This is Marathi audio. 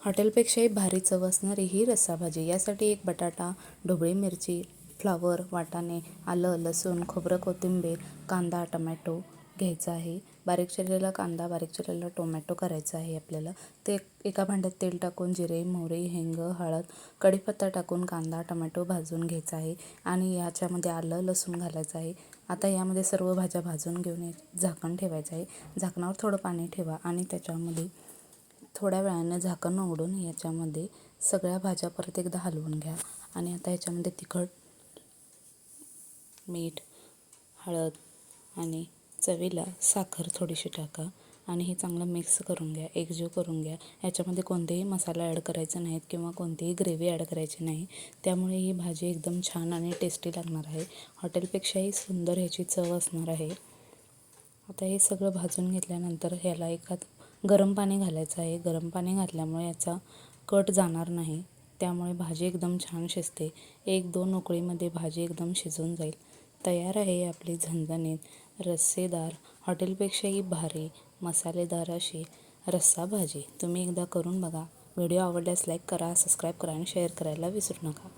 हॉटेलपेक्षाही भारी चव असणारी ही रस्साभाजी। यासाठी एक बटाटा, ढोबळी मिरची, फ्लॉवर, वाटाणे, आलं, लसूण, खोबरं, कोथिंबीर, कांदा, टमॅटो घ्यायचा आहे। बारीक चिरलेला कांदा, बारीक चिरलेला टोमॅटो करायचा आहे आपल्याला। ते एका भांड्यात तेल टाकून जिरे, मोहरी, हिंग, हळद, कढीपत्ता टाकून कांदा, टोमॅटो भाजून घ्यायचा आहे आणि याच्यामध्ये आलं, लसूण घालायचं आहे। आता यामध्ये सर्व भाज्या भाजून घेऊन एक झाकण ठेवायचं आहे। झाकणावर थोडं पाणी ठेवा आणि त्याच्यामध्ये थोड्या वेळाने झाकण उघडून याच्यामध्ये सगळ्या भाज्या परत एकदा हलवून घ्या आणि आता याच्यामध्ये तिखट, मीठ, हळद आणि चवीला साखर थोडीशी टाका आणि हे चांगलं मिक्स करून घ्या, एकजीव करून घ्या। याच्यामध्ये कोणतेही मसाला ॲड करायचे नाहीत किंवा कोणतीही ग्रेव्ही ॲड करायची नाही, त्यामुळे ही भाजी एकदम छान आणि टेस्टी लागणार आहे। हॉटेलपेक्षाही सुंदर ह्याची चव असणार आहे। आता हे सगळं भाजून घेतल्यानंतर ह्याला एखाद गरम पाणी घालायचं आहे। गरम पाणी घातल्यामुळे याचा कट जाणार नाही, त्यामुळे भाजी एकदम छान शिजते। 1-2 उकळीमध्ये भाजी एकदम शिजून जाईल। तयार आहे आपली झणझणीत, रस्सेदार, हॉटेलपेक्षाही भारी, मसालेदार अशी रस्सा भाजी। तुम्ही एकदा करून बघा। व्हिडिओ आवडल्यास लाईक करा, सबस्क्राईब करा आणि शेअर करायला विसरू नका।